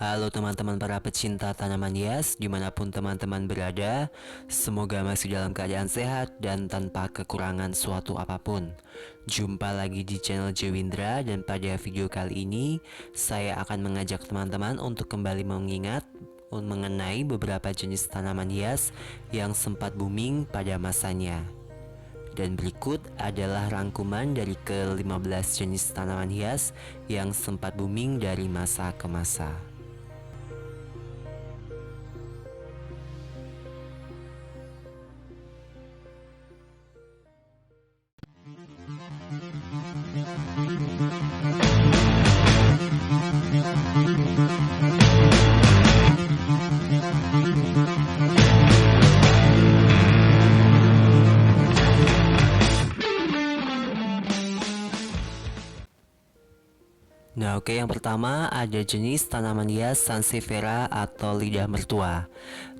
Halo teman-teman para pecinta tanaman hias dimanapun teman-teman berada. Semoga masih dalam keadaan sehat dan tanpa kekurangan suatu apapun. Jumpa lagi di channel Jewindra, dan pada video kali ini saya akan mengajak teman-teman untuk kembali mengingat mengenai beberapa jenis tanaman hias yang sempat booming pada masanya. Dan berikut adalah rangkuman dari ke-15 jenis tanaman hias yang sempat booming dari masa ke masa. Nah, oke, yang pertama ada jenis tanaman hias Sansevieria atau lidah mertua.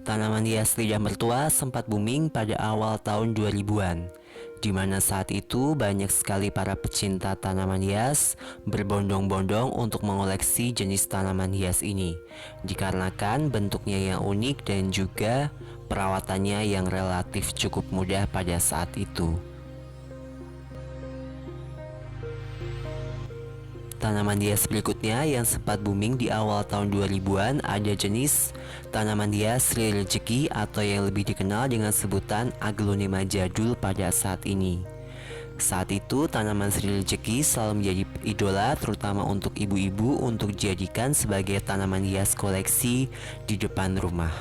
Tanaman hias lidah mertua sempat booming pada awal tahun 2000-an, di mana saat itu banyak sekali para pecinta tanaman hias berbondong-bondong untuk mengoleksi jenis tanaman hias ini, dikarenakan bentuknya yang unik dan juga perawatannya yang relatif cukup mudah pada saat itu. Tanaman hias berikutnya yang sempat booming di awal tahun 2000-an ada jenis tanaman hias Sri Rejeki atau yang lebih dikenal dengan sebutan Aglonema jadul pada saat ini. Saat itu tanaman Sri Rejeki selalu menjadi idola terutama untuk ibu-ibu untuk dijadikan sebagai tanaman hias koleksi di depan rumah.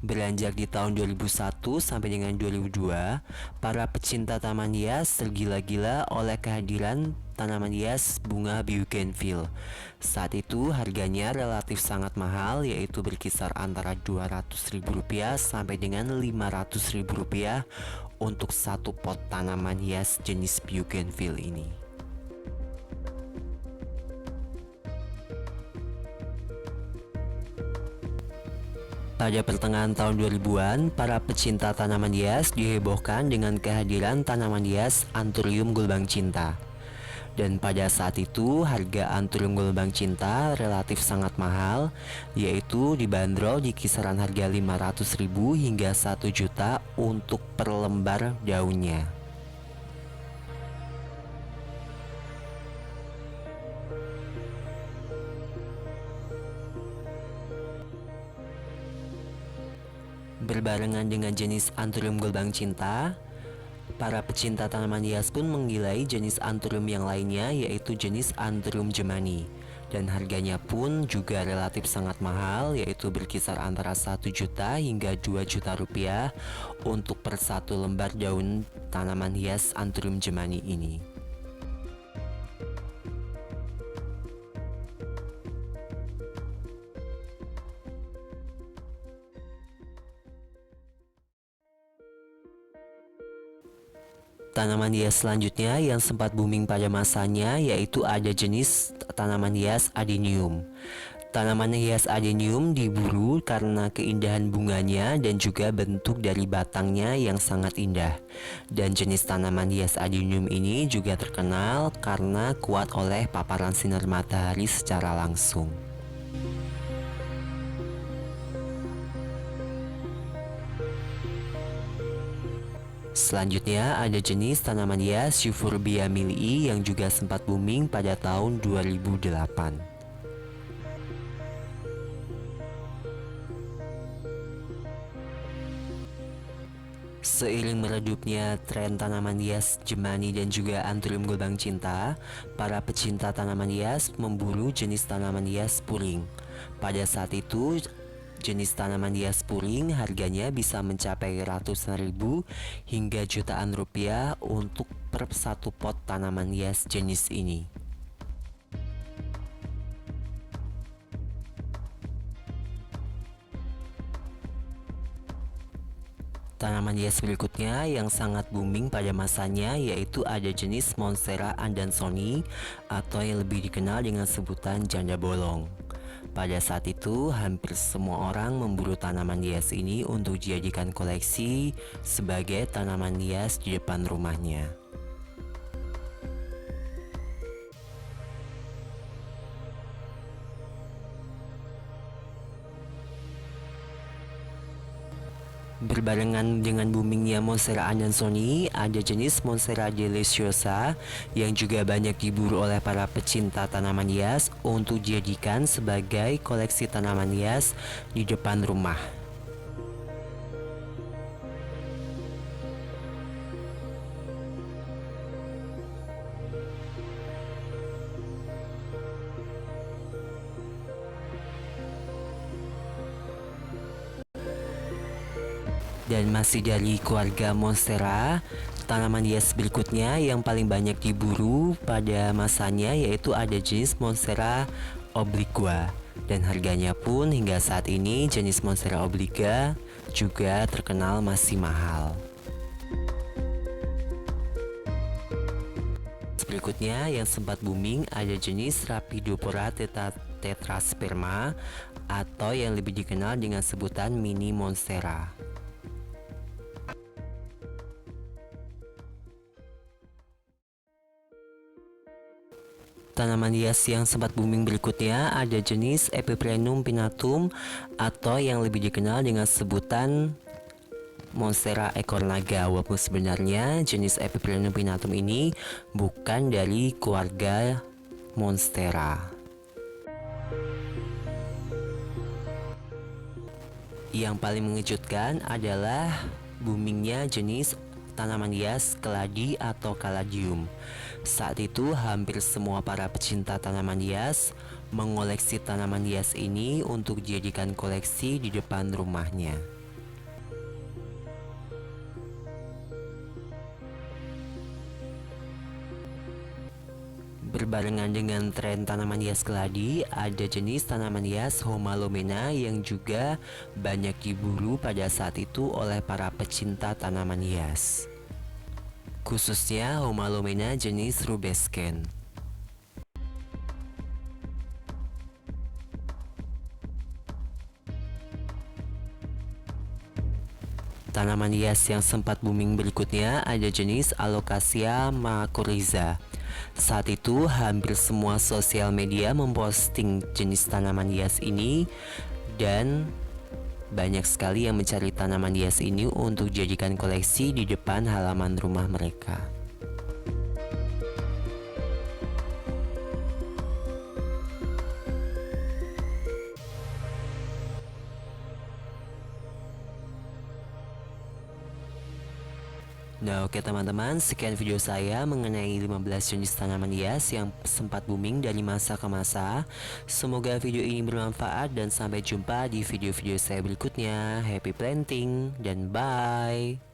Beranjak di tahun 2001 sampai dengan 2002, para pecinta taman hias tergila-gila oleh kehadiran tanaman hias bunga bougainville. Saat itu harganya relatif sangat mahal, yaitu berkisar antara Rp200.000 sampai dengan Rp500.000 untuk satu pot tanaman hias jenis bougainville ini. Pada pertengahan tahun 2000-an, para pecinta tanaman hias dihebohkan dengan kehadiran tanaman hias Anthurium gelombang cinta. Dan pada saat itu, harga Anthurium gelombang cinta relatif sangat mahal, yaitu dibanderol di kisaran harga Rp500.000 hingga Rp1.000.000 untuk per lembar daunnya. Berbarengan dengan jenis Anthurium gelombang cinta, para pecinta tanaman hias pun menggilai jenis Anthurium yang lainnya, yaitu jenis Anthurium jemani. Dan harganya pun juga relatif sangat mahal, yaitu berkisar antara Rp1.000.000 hingga Rp2.000.000 untuk per satu lembar daun tanaman hias Anthurium jemani ini. Tanaman hias selanjutnya yang sempat booming pada masanya yaitu ada jenis tanaman hias adenium. Tanaman hias adenium diburu karena keindahan bunganya dan juga bentuk dari batangnya yang sangat indah. Dan jenis tanaman hias adenium ini juga terkenal karena kuat oleh paparan sinar matahari secara langsung. Selanjutnya ada jenis tanaman hias Euphorbia millii yang juga sempat booming pada tahun 2008. Seiring meredupnya tren tanaman hias jemani dan juga Anthurium gelombang cinta, para pecinta tanaman hias memburu jenis tanaman hias puring. Pada saat itu, jenis tanaman hias puring harganya bisa mencapai ratusan ribu hingga jutaan rupiah untuk per satu pot tanaman hias jenis ini. Tanaman hias berikutnya yang sangat booming pada masanya yaitu ada jenis Monstera Adansonii atau yang lebih dikenal dengan sebutan janda bolong. Pada saat itu, hampir semua orang memburu tanaman hias ini untuk dijadikan koleksi sebagai tanaman hias di depan rumahnya. Berbarengan dengan boomingnya Monstera adansonii, ada jenis Monstera deliciosa yang juga banyak diburu oleh para pecinta tanaman hias untuk dijadikan sebagai koleksi tanaman hias di depan rumah. Dan masih dari keluarga Monstera, tanaman hias berikutnya yang paling banyak diburu pada masanya yaitu ada jenis Monstera obliqua. Dan harganya pun hingga saat ini jenis Monstera obliqua juga terkenal masih mahal. Berikutnya yang sempat booming ada jenis Rhaphidophora tetrasperma atau yang lebih dikenal dengan sebutan mini Monstera. Tanaman hias yang sempat booming berikutnya ada jenis Epiprenum pinnatum atau yang lebih dikenal dengan sebutan Monstera ekor naga. Walaupun sebenarnya jenis Epiprenum pinnatum ini bukan dari keluarga Monstera. Yang paling mengejutkan adalah boomingnya jenis tanaman hias keladi atau caladium. Saat itu hampir semua para pecinta tanaman hias mengoleksi tanaman hias ini untuk dijadikan koleksi di depan rumahnya. Berbarengan dengan tren tanaman hias keladi, ada jenis tanaman hias Homalomena yang juga banyak diburu pada saat itu oleh para pecinta tanaman hias. Khususnya Homalomena jenis rubescens. Tanaman hias yang sempat booming berikutnya ada jenis Alocasia macrorhiza. Saat itu hampir semua sosial media memposting jenis tanaman hias ini dan banyak sekali yang mencari tanaman hias ini untuk dijadikan koleksi di depan halaman rumah mereka. Nah oke teman-teman, sekian video saya mengenai 15 jenis tanaman hias yang sempat booming dari masa ke masa. Semoga video ini bermanfaat dan sampai jumpa di video-video saya berikutnya. Happy planting dan bye!